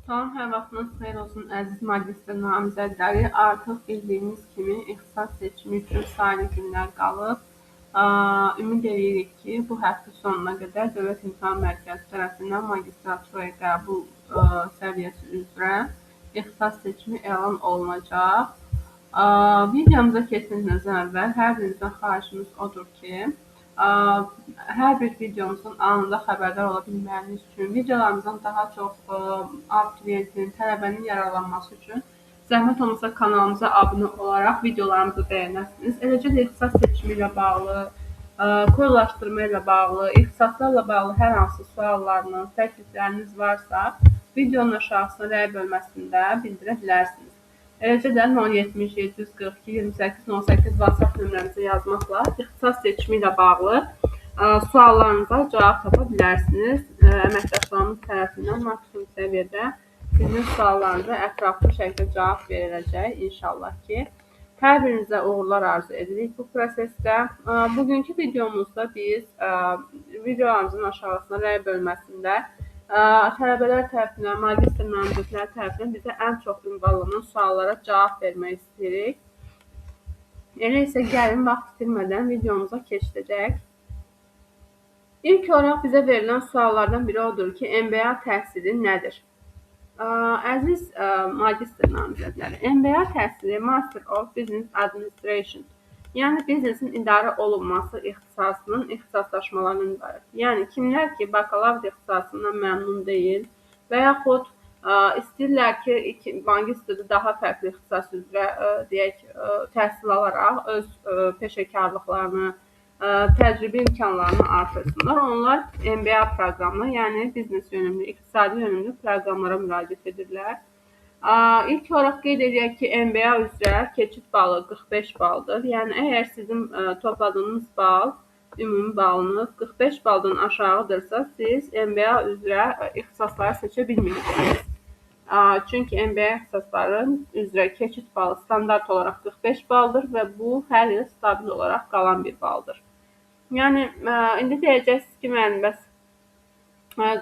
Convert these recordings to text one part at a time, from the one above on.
Salam, hər vaxtınız xeyir olsun əziz magistr namizədləri. Artıq bildiyiniz kimi ixtisas seçimi üçün sayılı günlər qalıb. Ümid edirik ki, bu həftə sonuna qədər Dövlət İmtahan Mərkəzi tərəfindən magistraturaya qəbul səviyyəsi üzrə ixtisas seçimi elan olunacaq. Videomuza keçməyimizdən əvvəl hər birinizdən xahişimiz odur ki, hər bir videomuzun anında xəbərdar ola bilməyiniz üçün videolarımızdan daha çox abituriyentin, tələbənin yararlanması üçün zəhmət olmasa kanalımıza abunə olaraq videolarımızı bəyənərsiniz. Eləcə də ixtisas seçimi ilə bağlı, kodlaşdırma ilə bağlı, ixtisaslarla bağlı hər hansı suallarınız, təklifləriniz varsa, videonun aşağısına rəy bölməsində bildirə bilərsiniz. Eləcə də 070 742 28 08 WhatsApp nömrəmizə yazmaqla ixtisas seçimi ilə bağlı suallarınıza cavab tapa bilərsiniz. Əməkdaşlarımız tərəfindən maksimum səviyyədə sizin suallarınıza ətraflı şəkildə cavab veriləcək inşallah ki. Hər birinizə uğurlar arzu edirik bu prosesdə. Bugünkü videomuzda biz videolarımızın aşağısına rəy bölməsində tələbələr tərəfindən, magistr namizədləri tərəfindən bizə ən çox ünvanlanan suallara cavab vermək istəyirik. Elə isə gəlin vaxt itirmədən videomuza keçirdək. İlk olaraq bizə verilən suallardan biri odur ki, MBA təhsili nədir? Əziz magistr namizədləri, MBA təhsili Master of Business Administration, yəni biznesin idarə olunması ixtisasının ixtisaslaşmalarından ibarət. Yəni kimlər ki, bakalavr ixtisasından məmnun deyil və yaxud istəyirlər ki, magistrda daha fərqli ixtisas üzrə deyək, təhsil alaraq öz peşəkarlıqlarını, təcrübə imkanlarını artırsınlar. Onlar MBA proqramına, yəni biznes yönümlü, iqtisadi yönümlü proqramlara müraciət edirlər. İlk olaraq qeyd edək ki, MBA üzrə keçid balı 45 baldır. Yəni, əgər sizin topladığınız bal, ümumi balınız 45 baldan aşağıdırsa, siz MBA üzrə ixtisasları seçə bilmirsiniz. Çünki MBA ixtisasları üzrə keçid balı standart olaraq 45 baldır və bu hər il stabil olaraq qalan bir baldır. Yəni, indi deyəcəksiniz ki, müəllim, bəs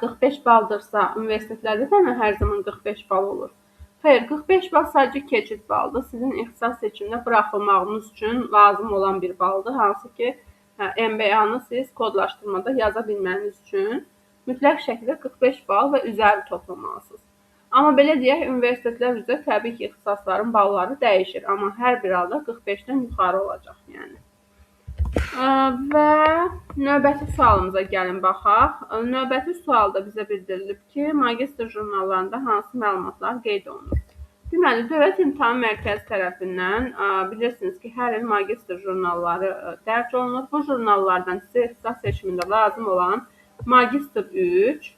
45 baldırsa, universitetlərdə də hər zaman 45 bal olur. Xeyr, 45 bal sadəcə keçid baldır. Sizin ixtisas seçimində buraxılmağınız üçün lazım olan bir baldır. Hansı ki, MBA-nı siz kodlaşdırmada yaza bilməniz üçün mütləq şəkildə 45 bal və üzəri toplamalısınız. Amma belə deyək, universitetlər üzrə təbii ki, ixtisasların balları dəyişir. Amma hər bir halda 45-dən yuxarı olacaq. Yəni. Və növbəti sualımıza gəlin baxaq. Növbəti sualda bizə bildirilib ki, magistr jurnallarında hansı məlumatlar qeyd olunur? Deməli, Dövlət İmtahan Mərkəzi tərəfindən bilirsiniz ki, hər il magistr jurnalları dərc olunur. Bu jurnallardan sizə ixtisas seçimində lazım olan magistr 3,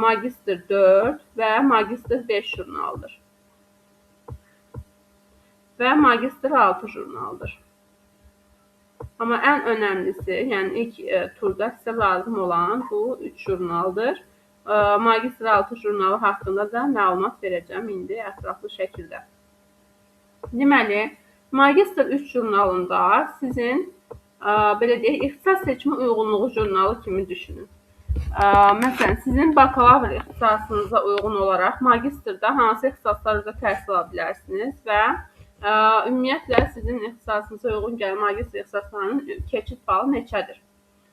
magistr 4 və magistr 5 jurnalıdır. Və magistr 6 jurnalıdır. Amma ən önəmlisi, yəni ilk turda sizə lazım olan bu 3 jurnaldır. Magistr 6 jurnalı haqqında da məlumat verəcəm indi ətraflı şəkildə. Deməli, magistr 3 jurnalında sizin, belə deyək, ixtisas seçimi uyğunluğu jurnalı kimi düşünün. Məsələn, sizin bakalavr ixtisasınıza uyğun olaraq magistrda hansı ixtisaslar üzrə təhsil ala bilərsiniz və ümumiyyətlə sizin ixtisasınıza uyğun gələn magistr ixtisaslarının keçid balı neçədir?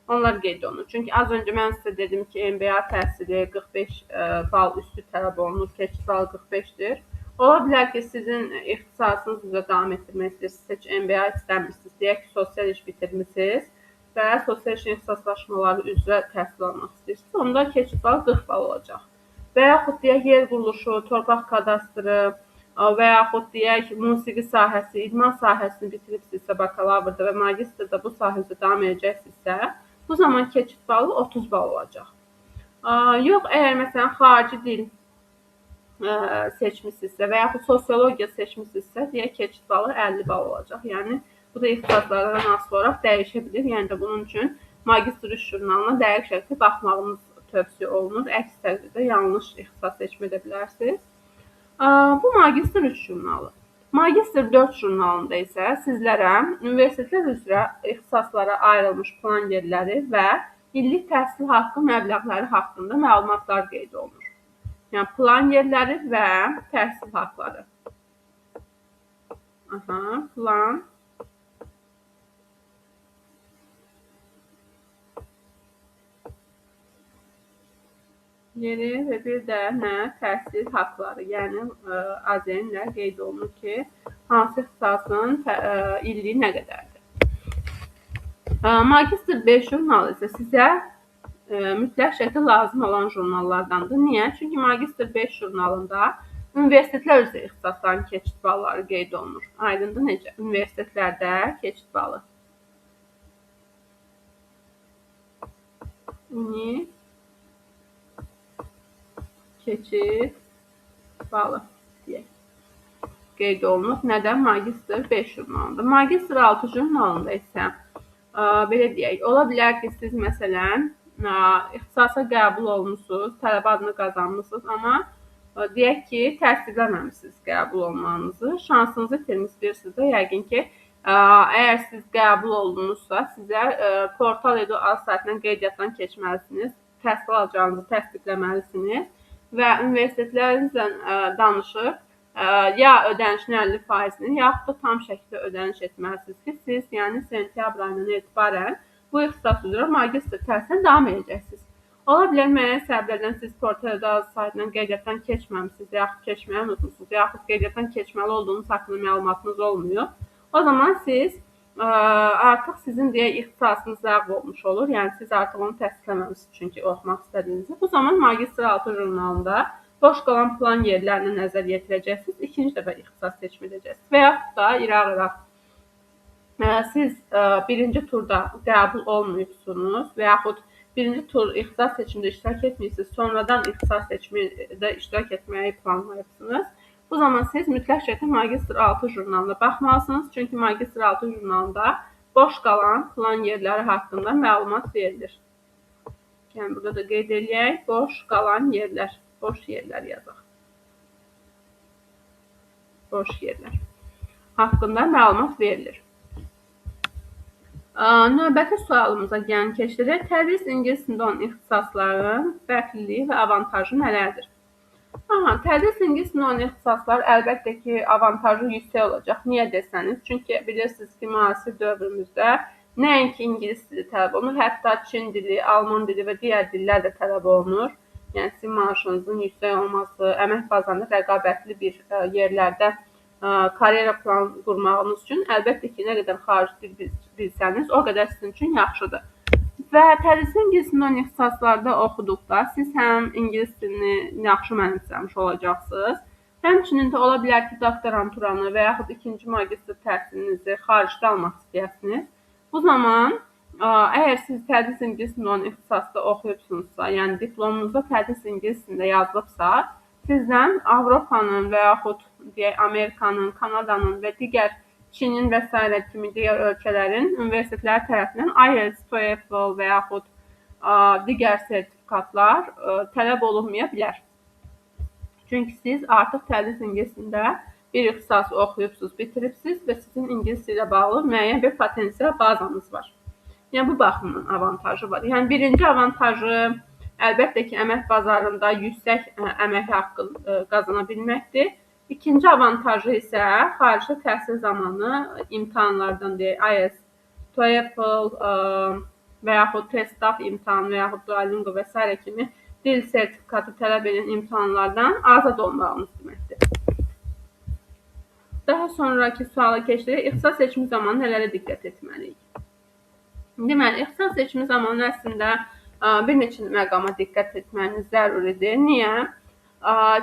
Onlar qeyd olunur. Çünki az öncə mən sizə dedim ki, MBA təhsili 45 bal üstü tələb olunur, keçid balı 45-dir. Ola bilər ki, sizin ixtisasınız üzrə davam etdirmək istəyirsiniz, heç MBA istəmirsiniz, deyək ki, sosial iş bitirmişsiniz və sosial işin ixtisaslaşmaları üzrə təhsil almaq istəyirsiniz. Onda keçid balı 40 bal olacaq. Və yaxud deyək, yer quruluşu, torpaq kadastrı və yaxud deyək, musiqi sahəsi, idman sahəsini bitiribsinizsə bakalavrda və magistrda bu sahədə davam edəcəksinizsə, bu zaman keçid balı 30 bal olacaq. Yox, əgər məsələn xarici dil seçmişsinizsə və yaxud sosiologiya seçmişsinizsə, deyək keçid balı 50 bal olacaq. Yəni, bu da ixtisaslardan asılı olaraq dəyişə bilir. Yəni də bunun üçün magistr 3 jurnalına dəqiq şəkildə baxmağınız tövsiyə olunur. Əks təqdirdə yanlış ixtisas seçmə edə bilərsiniz. Bu magistr 3 jurnalı. Magistr 4 jurnalında isə sizlərə universitetlər üzrə ixtisaslara ayrılmış plan yerləri və illik təhsil haqqı məbləğləri haqqında məlumatlar qeyd olunur. Yəni plan yerləri və təhsil haqqları. Plan yeri və bir də nə? Təhsil haqqları. Yəni AZN-lə qeyd olunur ki, hansı ixtisasın illiyi nə qədərdir. Magistr 5 jurnalı isə sizə mütləq şəkildə lazım olan jurnallardandır. Niyə? Çünki magistr 5 jurnalında universitetlər üzrə ixtisasların keçid balları qeyd olunur. Aydındır necə? Universitetlərdə keçid balı. Keçid balı deyək. Qeyd olunur. Nədən? Magistr 5 jurnalında. Magistr 6 jurnalında isə belə deyək, ola bilər ki, siz məsələn ixtisasa qəbul olunmusunuz, tələbə adını qazanmışsınız, amma deyək ki, təsdiqləməmişsiniz qəbul olmanızı, şansınızı itirmişsiniz də, yəqin ki, əgər siz qəbul olunmuşsa, sizə Portal Edu ad saytından qeydiyyatdan keçməlisiniz, təhsil alacağınızı təsdiqləməlisiniz və universitetlərinizlə danışıb, ya ödənişin 50%-ni, yaxud da tam şəkildə ödəniş etməlisiniz ki, siz yəni sentyabr ayından etibarən bu ixtisas üzrə magistr təhsilinə davam edəcəksiniz. Ola bilər müəyyən səbəblərdən siz Portal Edu saytından qeydiyyatdan keçməmisiniz, yaxud keçməyi unutmuşsunuz, yaxud qeydiyyatdan keçməli olduğunuz haqqında məlumatınız olmuyor. O zaman siz artıq sizin deyək ixtisasınız ləğv olmuş olur. Yəni siz artıq onu təsdiqləməmisiniz çünki oxumaq istədiyinizdə. Bu zaman magistr 6 jurnalında boş qalan plan yerlərinə nəzər yetirəcəksiniz. İkinci dəfə ixtisas seçimi edəcəksiniz. Və yaxud da iraq siz birinci turda qəbul olmayıbsınız və yaxud birinci tur ixtisas seçimində iştirak etməyirsiniz, sonradan ixtisas seçimində iştirak etməyi planlayıbsınız. Bu zaman siz mütləq şəkildə magistr 6 jurnalına baxmalısınız. Çünki magistr 6 jurnalında boş qalan plan yerləri haqqında məlumat verilir. Yəni burada da qeyd edək, boş qalan yerlər, boş yerlər yazaq. Boş yerlər haqqında məlumat verilir. Növbəti sualımıza keçirik. Tədris ingilis dilində olan ixtisasların fərqliliyi və avantajı nələrdir? Tədris ingilis dilində olan ixtisaslar əlbəttə ki, avantajı yüksək olacaq. Niyə desəniz? Çünki bilirsiniz ki, müasir dövrümüzdə nəinki ingilis dili tələb olunur, hətta Çin dili, Alman dili və digər dillər də tələb olunur. Yəni sizin maaşınızın yüksək olması, əmək bazarında rəqabətli bir yerlərdə karyera planı qurmağınız üçün əlbəttə ki, nə qədər xarici dil bilsəniz, o qədər sizin üçün yaxşıdır. Və tədris ingilis dilində olan ixtisaslarda oxuduqda siz həm ingilis dilini yaxşı mənimsəmiş olacaqsınız, həmçinin də ola bilər ki, doktoranturanı və yaxud ikinci magistr təhsilinizi xaricdə almaq istəyəsiniz. Bu zaman, əgər siz tədris ingilis dilində olan ixtisasda oxuyubsunuzsa, yəni diplomunuzda tədris ingilis dilində yazılıbsa, sizdən Avropanın və yaxud Amerikanın, Kanadanın və digər Çinin və s. kimi digər ölkələrin universitetləri tərəfindən IELTS, TOEFL və yaxud digər sertifikatlar tələb olunmaya bilər. Çünki siz artıq tədris ingilis dilində bir ixtisas oxuyubsunuz, bitiribsiniz və sizin ingilis dili ilə bağlı müəyyən bir potensial bazanız var. Yəni bu baxımdan avantajı var. Yəni birinci avantajı əlbəttə ki, əmək bazarında yüksək əmək haqqı qazana bilməkdir. İkinci avantajı isə xaricdə təhsil zamanı imtahanlardan IELTS, TOEFL və yaxud TESDAF imtahanı və yaxud Duolingo və s. kimi dil sertifikatı tələb edən imtahanlardan azad olmağınız deməkdir. Daha sonraki suala keçirik. İxtisas seçimi zamanı nələrə diqqət etməliyik? Deməli, ixtisas seçimi zamanı əslində bir neçə məqama diqqət etməyiniz zəruridir. Niyə?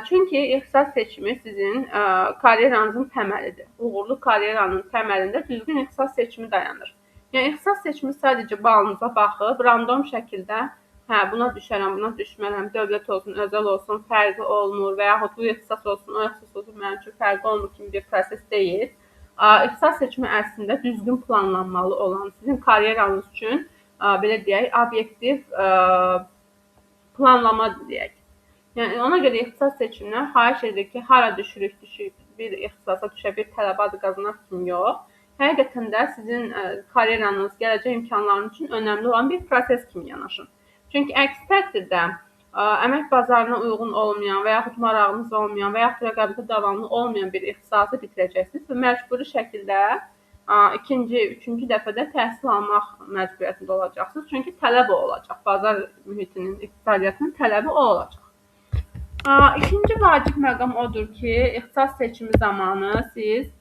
Çünki ixtisas seçimi sizin karyeranızın təməlidir. Uğurlu karyeranın təməlində düzgün ixtisas seçimi dayanır. Yəni, ixtisas seçimi sadəcə balınıza baxıb, random şəkildə buna düşərəm, buna düşmərəm, dövlət olsun, özəl olsun, fərqi olmur və yaxud bu ixtisas olsun, o ixtisas olsun, mənim üçün fərqi olmur kimi bir proses deyil. İxtisas seçimi əslində düzgün planlanmalı olan, sizin karyeranız üçün, belə deyək, obyektiv planlamadır deyək. Yəni, ona görə ixtisas seçiminə xahiş edir ki, hara düşürük, bir ixtisasa düşə, bir tələbə adı qazanaq kimi yox. Həqiqətən də sizin karyeranız, gələcək imkanlarınız üçün önəmli olan bir proses kimi yanaşın. Çünki əks təqdirdə əmək bazarına uyğun olmayan və yaxud marağınız olmayan və yaxud rəqabətə davamlı olmayan bir ixtisası bitirəcəksiniz və məcburi şəkildə ikinci, üçüncü dəfədə təhsil almaq məcburiyyətində olacaqsınız. Çünki tələb o olacaq. Bazar mühitinin, iqtisadiyyatının tələbi o olacaq. İkinci vacib məqam odur ki, ixtisas seçimi zamanı siz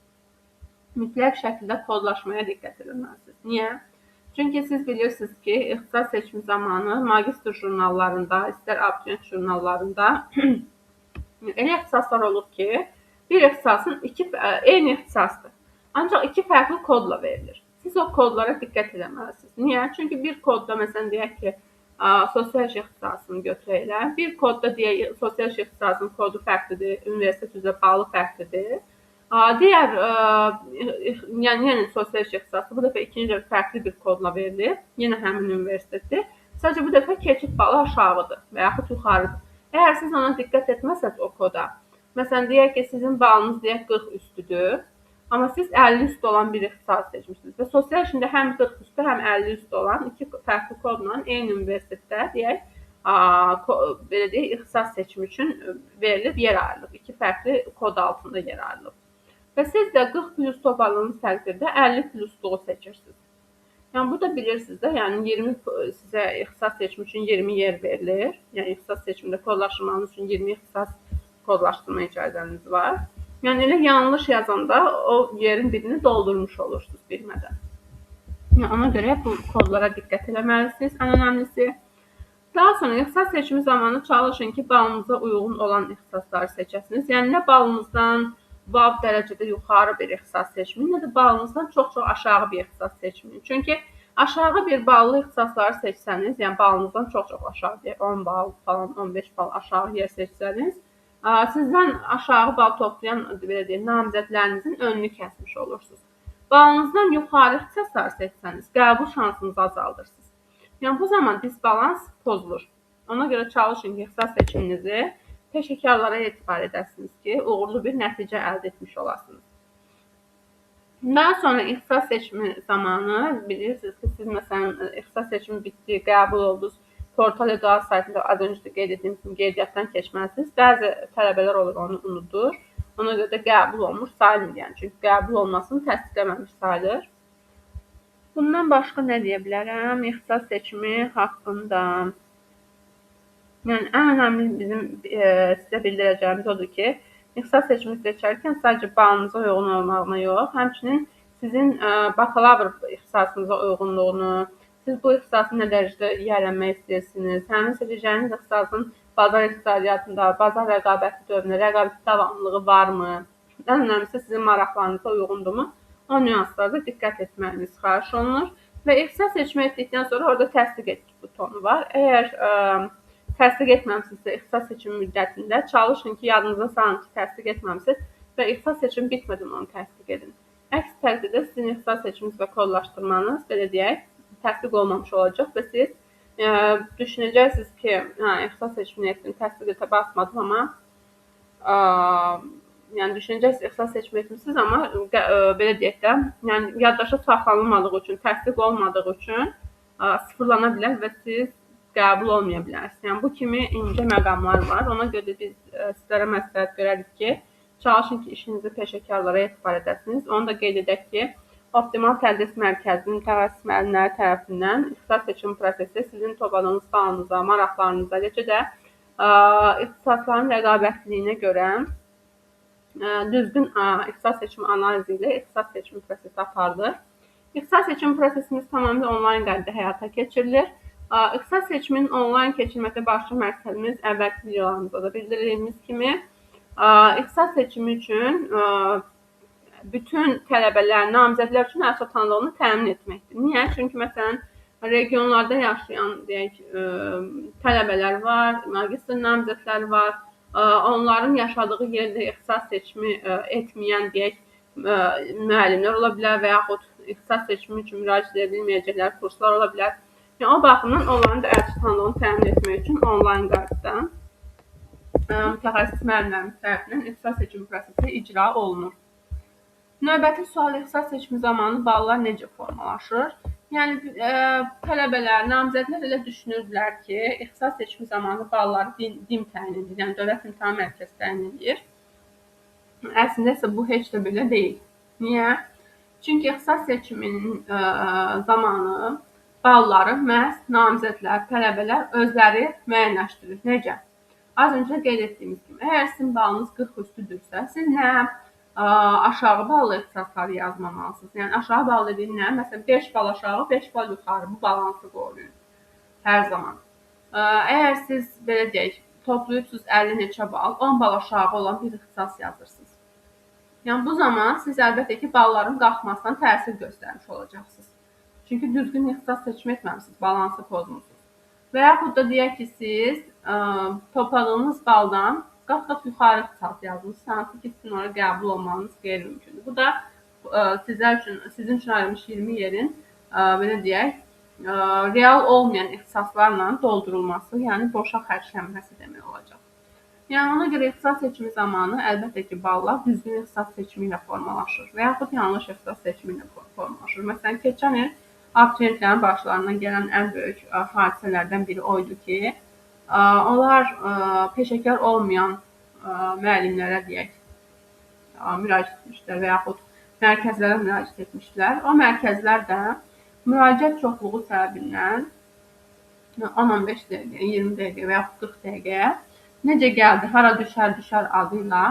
mütləq şəkildə kodlaşmaya diqqət etməlisiniz. Niyə? Çünki siz bilirsiniz ki, ixtisas seçimi zamanı magistr jurnallarında, istər abituriyent jurnallarında elə ixtisaslar olur ki, bir ixtisasın eyni ixtisasdır. Ancaq iki fərqli kodla verilir. Siz o kodlara diqqət etməlisiniz. Niyə? Çünki bir kodda, məsələn, deyək ki, sosioloji ixtisasını götürək. Bir kodda deyək, sosioloji ixtisasının kodu fərqlidir, universitet üzrə balı fərqlidir. Digər, yəni sosioloji ixtisası bu dəfə ikinci dəfə fərqli bir kodla verilir. Yenə həmin universitetdir. Sadəcə bu dəfə keçid balı aşağıdır və yaxud yuxarıdır. Əgər siz ona diqqət etməsəniz o koda, məsələn, deyək ki, sizin balınız deyək 40 üstüdür, amma siz 50 üstü olan bir ixtisas seçmişsiniz və sosiolojində həm 40 üstü, həm 50 üstü olan iki fərqli kodla eyni universitetdə deyək, belə deyək, ixtisas seçimi üçün verilib, yer ayrılıb. İki fərqli kod altında yer ayrılıb. Və siz də 40 plus toparladığınız təqdirdə 50 plusluğu seçirsiniz. Yəni, bu da bilirsiniz də, yəni 20 sizə ixtisas seçimi üçün 20 yer verilir. Yəni, ixtisas seçimində kodlaşdırmanız üçün 20 ixtisas kodlaşdırma icazəniz var. Yəni, elə yanlış yazanda o yerin birini doldurmuş olursunuz bilmədən. Yəni, ona görə bu kodlara diqqət etməlisiniz, ən önəmlisi. Daha sonra ixtisas seçimi zamanı çalışın ki, balınıza uyğun olan ixtisasları seçəsiniz. Yəni, nə balınızdan vav dərəcədə yuxarı bir ixtisas seçmeyin, nə də balınızdan çox-çox aşağı bir ixtisas seçmeyin. Çünki aşağı bir ballı ixtisasları seçsəniz, yəni balınızdan çox-çox aşağı, 10 bal falan, 15 bal aşağı yer seçsəniz, sizdən aşağı bal toplayan, belə deyək, namizədlərinizin önünü kəsmiş olursunuz. Balınızdan yuxarı ixtisasları seçsəniz, qəbul şansınızı azaldırsınız. Yəni, bu zaman disbalans pozulur. Ona görə çalışın ki, ixtisas seçiminizi peşəkarlara etibar edəsiniz ki, uğurlu bir nəticə əldə etmiş olasınız. Daha sonra ixtisas seçimi zamanı bilirsiniz ki, siz məsələn, ixtisas seçimi bitdi, qəbul oldunuz, portal edual saytında az öncə də qeyd etdiyim kimi qeydiyyatdan keçməlisiniz. Bəzi tələbələr olur, onu unudur. Ona görə də qəbul olmuş sayılmır, yəni. Çünki qəbul olmasını təsdiqləməmiş sayılır. Bundan başqa nə deyə bilərəm? İxtisas seçimi haqqında. Yəni, ən önəmli bizim sizə bildirəcəyimiz odur ki, ixtisas seçimi seçərkən sadəcə balınıza uyğun olmağına yox, həmçinin sizin bakalavr ixtisasınıza uyğunluğunu, siz bu ixtisası nə dərəcədə yiyələnmək istəyirsiniz, həmin seçəcəyiniz ixtisasın bazar iqtisadiyyatında, bazar rəqabəti dövründə rəqabət davamlılığı varmı, ən önəmlisi sizin maraqlarınıza uyğundurmu, o nüanslarda diqqət etməyiniz xahiş olunur və ixtisas seçimi etdikdən sonra orada təsdiq et butonu var. Əgər təsdiq etməmişsinizsə ixtisas seçimi müddətində çalışın ki, yadınıza salın ki, təsdiq etməmişsiniz və ixtisas seçimi bitmədən onu təsdiq edin. Əks təqdirdə sizin ixtisas seçiminiz və kodlaşdırmanız, belə deyək, təsdiq olmamış olacaq və siz düşünəcəksiniz ki, ixtisas seçimini etdim, təsdiq etə basmadım, amma yəni düşünəcəksiniz, ixtisas seçimi etmişsiniz, amma belə deyək də, yəni yaddaşa saxlanılmadığı üçün, təsdiq olmadığı üçün sıfırlana bilər və siz qəbul olmaya bilərsiniz. Yəni, bu kimi incə məqamlar var. Ona görə biz sizlərə məsləhət görərik ki, çalışın ki, işinizi peşəkarlara etibar edəsiniz. Onu da qeyd edək ki, Optimal Tədris Mərkəzinin mütəxəssis müəllimləri tərəfindən ixtisas seçimi prosesi sizin topladığınız balınıza, maraqlarınıza, eləcə də ixtisasların rəqabətliliyinə görə düzgün ixtisas seçimi analizi ilə ixtisas seçimi prosesi aparılır. İxtisas seçimi prosesimiz tamamilə onlayn qaydada həyata keçirilir. İxtisas seçiminin onlayn keçirməkdə başlı məqsədimiz əvvəlki videolarımızda da bildirdiyimiz kimi ixtisas seçimi üçün bütün tələbələr, namizədlər üçün əlçatan tanınlığını təmin etməkdir. Niyə? Çünki məsələn regionlarda yaşayan deyək tələbələr var, magistr namizədlər var. Onların yaşadığı yerdə ixtisas seçimi etməyən deyək müəllimlər ola bilər və yaxud ixtisas seçimi üçün müraciət edə bilməyəcəklər kurslar ola bilər. Yəni, o baxımdan onların da əlçatan tanınlığını təmin etmək üçün onlayn qaydada mütəxəssis müəllimlərimiz tərəfindən ixtisas seçimi prosesi icra olunur. Növbəti sual ixtisas seçimi zamanı ballar necə formalaşır? Yəni tələbələr, namizədlər elə düşünürdülər ki, ixtisas seçimi zamanı balları DİM təyin edir, yəni Dövlət İmtahan Mərkəzi təyin edir. Əslində isə bu heç də belə deyil. Niyə? Çünki ixtisas seçiminin zamanı balları məhz namizədlər, tələbələr özləri müəyyənləşdirir. Necə? Az öncə qeyd etdiyimiz kimi, əgər sizin balınız 40 üstüdürsə, siz nə aşağı ballı ixtisasları yazmamalısınız. Yəni aşağı bal dediyim nə? Məsələn 5 bal aşağı, 5 bal yuxarı bu balansı qoruyun hər zaman. Əgər siz belə deyək, toplayıbsınız 50 neçə bal, 10 bal aşağı olan bir ixtisas yazırsınız. Yəni bu zaman siz əlbəttə ki, balların qalxmasına təsir göstərmiş olacaqsınız. Çünki düzgün ixtisas seçimi etməmisiniz, balansı pozmusunuz. Və yaxud da deyək ki, siz topladığınız baldan qat-qat yuxarı ixtisas yazmışsınız, hansı ki, sizin oraya qəbul olmanız qeyri-mümkündür. Bu da sizin üçün ayrılmış 20 yerin belə deyək, real olmayan ixtisaslarla doldurulması, yəni boşa xərclənməsi demək olacaq. Yəni ona görə ixtisas seçimi zamanı əlbəttə ki, ballar düzgün ixtisas seçimi ilə formalaşır və yaxud yanlış ixtisas seçimi ilə formalaşır. Məsələn, keçən il abituriyentlərin başlarına gələn ən böyük hadisələrdən biri oydu ki, onlar peşəkar olmayan müəllimlərə deyək, müraciət etmişlər və yaxud mərkəzlərə müraciət etmişlər. O mərkəzlər də müraciət çoxluğu səbəbindən 10-15 dəqiqə, 20 dəqiqə və yaxud 40 dəqiqə necə gəldi, hara düşər adı ilə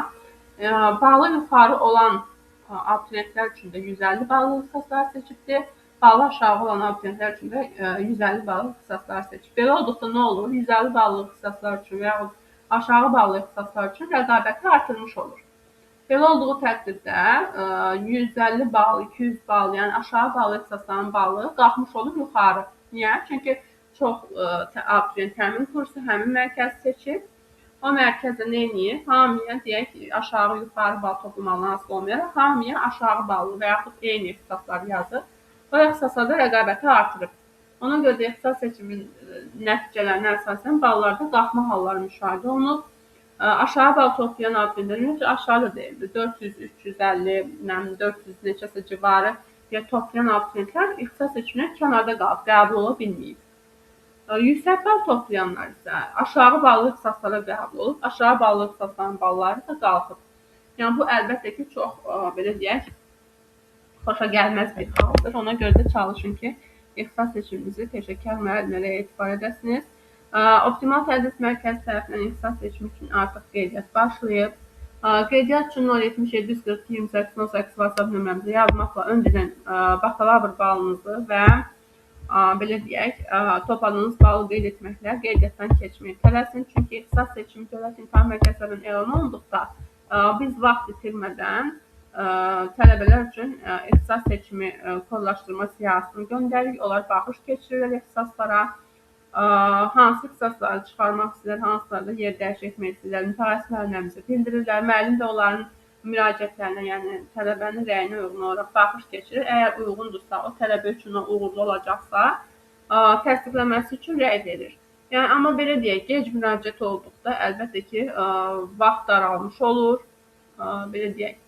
balı yuxarı olan abituriyentlər üçün də 150 ballı ixtisaslar seçibdir. Balı aşağı olan abituriyentlər üçün də 150 ballı ixtisaslar seçib. Belə olduqda nə olur? 150 ballı ixtisaslar üçün və yaxud aşağı ballı ixtisaslar üçün rəqabəti artırmış olur. Belə olduğu təqdirdə 150 bal, 200 bal, yəni aşağı ballı ixtisasların balı qalxmış olur yuxarı. Niyə? Çünki çox abituriyent həmin kursu, həmin mərkəzi seçib. O mərkəzdə nə edir? Hamıya deyək ki, aşağı yuxarı bal toplamaqdan asılı olmayaraq, hamıya aşağı ballı və yaxud eyni ixtisasları yazır. O ixtisaslarda rəqabəti artırıb. Ona görə də ixtisas seçiminin nəticələrinə əsasən ballarda qalxma halları müşahidə olunub. Aşağı bal toplayan abituriyentlər aşağı da deyildi. 400, 350, 400 neçəsə civarı toplayan abituriyentlər ixtisas seçiminə kənarda qalıb, qəbul ola bilməyib. Yüksək bal toplayanlar isə aşağı ballı ixtisaslara qəbul olub, aşağı ballı ixtisasların balları da qalxıb. Yəni bu əlbəttə ki, çox belə deyək, xoşa gəlməz bir haldır. Ona görə də çalışın ki, ixtisas seçiminizi peşəkar müəllimlərə etibar edəsiniz. Optimal Tədris Mərkəzi tərəfindən ixtisas seçimi üçün artıq qeydiyyat başlayıb. Qeydiyyat üçün 077 142 28 18 WhatsApp nömrəmizə yazmaqla öncədən bakalavr balınızı və belə deyək, topladığınız balı qeyd etməklə qeydiyyatdan keçməyə tələsin. Çünki ixtisas seçimi Dövlət İmtahan Mərkəzlərinin elan olunduqda biz vaxt itirmədən tələbələr üçün ixtisas seçimi kodlaşdırma siyahısını göndəririk. Onlar baxış keçirirlər ixtisaslara. Hansı ixtisasları çıxarmaq istəyirlər, hansılarda yer dəyişik etmək istəyirlər, mütəxəssis müəllimlərimizə bildirirlər. Müəllim də onların müraciətlərinə, yəni tələbənin rəyinə uyğun olaraq baxış keçirir. Əgər uyğundursa, o tələbə üçün uğurlu olacaqsa, təsdiqləməsi üçün rəy verir. Yəni amma belə deyək, gec müraciət olduqda əlbəttə ki, vaxt daralmış olur. Belə deyək.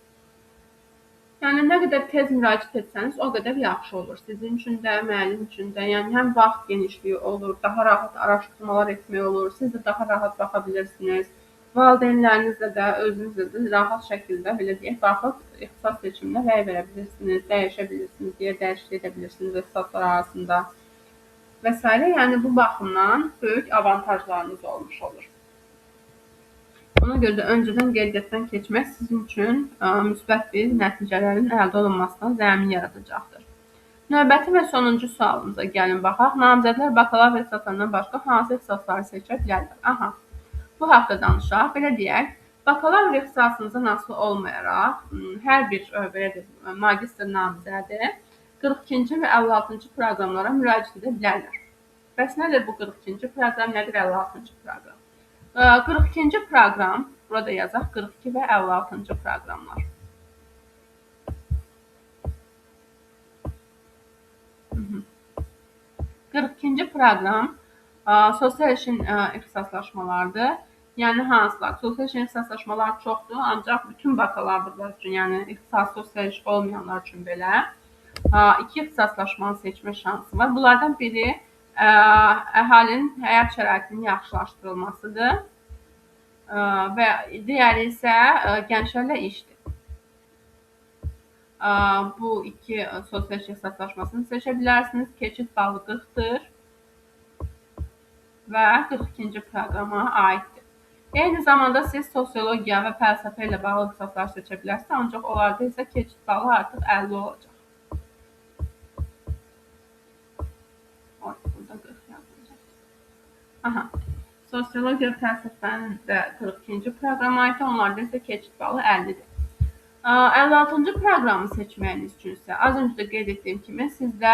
Yəni nə qədər tez müraciət etsəniz, o qədər yaxşı olur. Sizin üçün də, müəllim üçün də. Yəni həm vaxt genişliyi olur, daha rahat araşdırmalar etmək olur, siz də daha rahat baxa bilirsiniz. Valideynlərinizlə də, özünüzlə də rahat şəkildə belə deyək, baxıb ixtisas seçiminə rəy verə bilirsiniz, dəyişə bilirsiniz, yer dəyişiklik edə bilirsiniz ixtisaslar arasında və s. Yəni bu baxımdan böyük avantajlarınız olmuş olur. Ona görə də öncədən qeydiyyatdan keçmək sizin üçün müsbət bir nəticələrin əldə olunmasına zəmin yaradacaqdır. Növbəti və sonuncu sualımıza gəlin baxaq. Namizədlər bakalavr ixtisaslarından başqa hansı ixtisasları seçə bilərlər? Aha, bu haqda danışaq. Belə deyək, bakalavr ixtisasınızdan asılı olmayaraq hər bir magistr namizədi 42-ci və 56-cı proqramlara müraciət edə bilərlər. Bəs nədir bu 42-ci proqram, nədir 56-cı proqram? 42-ci proqram, burada yazaq 42 və 56-cı proqramlar. 42-ci proqram sosial işin ixtisaslaşmalarıdır. Yəni hansılar? Sosial işin ixtisaslaşmaları çoxdur, ancaq bütün bakalavrlar üçün, yəni ixtisas sosial iş olmayanlar üçün belə İki ixtisaslaşmanı seçmə şansı var. Bunlardan biri əhalinin həyat şəraitinin yaxşılaşdırılmasıdır və digəri isə gənclərlə işdir. Bu iki sosial ixtisaslaşmasını seçə bilərsiniz. Keçid balı 40-dır və 42-ci proqrama aiddir. Eyni zamanda siz sosiologiya və fəlsəfə ilə bağlı ixtisaslar seçə bilərsiniz, ancaq onlarda isə keçid balı artıq 50 olacaq. Burada 40 yazılacaq. Aha. Sosiologiya və fəlsəfənin də 42-ci proqrama aiddir, onlarda isə keçid balı 50-dir. 56-cı proqramı seçməyiniz üçün isə az öncə də qeyd etdiyim kimi sizdə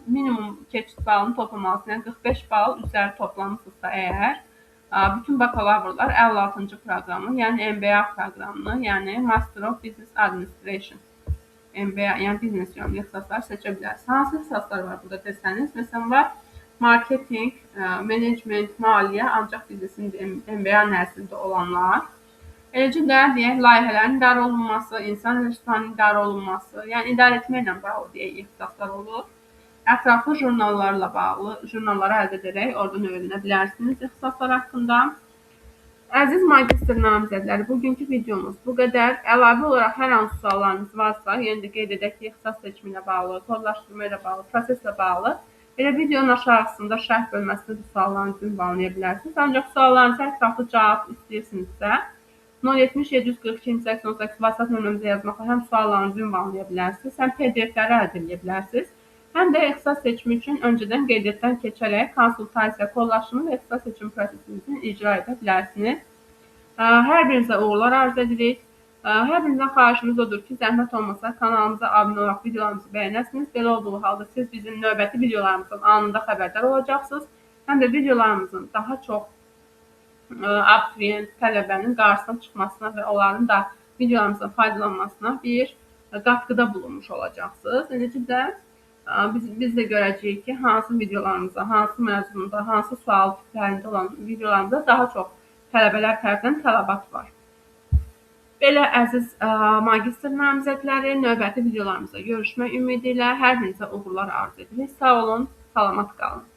minimum keçid balını toplamalısınız. Yəni 45 bal üzəri toplamısınızsa əgər bütün bakalavrlar 56-cı proqramı, yəni MBA proqramını, yəni Master of Business Administration, MBA, yəni biznes yönümlü ixtisaslar seçə bilərsiniz. Hansı ixtisaslar var burada desəniz, məsələn var marketing, menecment, maliyyə, ancaq biznesin MBA nəslində olanlar. Eləcə də deyək, layihələrin idarə olunması, insan resurslarının idarə olunması, yəni idarə etməklə bağlı deyək ixtisaslar olur. Ətraflı jurnallarla bağlı, jurnalları əldə edərək oradan öyrənə bilərsiniz ixtisaslar haqqında. Əziz magistr namizədləri, bugünkü videomuz bu qədər. Əlavə olaraq hər hansı suallarınız varsa, yenə də qeyd edək ki, ixtisas seçimi ilə bağlı, kodlaşdırma ilə bağlı, proseslə bağlı elə videonun aşağısında şərh bölməsində suallarınızı ünvanlaya bilərsiniz. Ancaq suallarınıza ətraflı cavab istəyirsinizsə, 070 742 88 WhatsApp nömrəmizə yazmaqla həm suallarınızı ünvanlaya bilərsiniz, həm PDF-ləri əldə edə bilərsiniz, həm də ixtisas seçimi üçün öncədən qeydiyyatdan keçərək konsultasiya, kodlaşdırma və ixtisas seçimi prosesimizi icra edə bilərsiniz. Hər birinizə uğurlar arzu edirik. Hər birinizdən xahişimiz odur ki, zəhmət olmasa kanalımıza abunə olaraq videolarımızı bəyənəsiniz. Belə olduğu halda siz bizim növbəti videolarımızdan anında xəbərdar olacaqsınız. Həm də videolarımızın daha çox abituriyent tələbənin qarşısına çıxmasına və onların da videolarımızdan faydalanmasına bir qatqıda bulunmuş olacaqsınız. Eləcə də biz də görəcəyik ki, hansı videolarımıza, hansı məzmunda, hansı sual tiplərində olan videolarımıza daha çox tələbələr tərəfindən tələbat var. Belə əziz magistr namizədləri, növbəti videolarımızda görüşmək ümidi ilə hər birinizə uğurlar arzu edirik. Sağ olun, salamat qalın.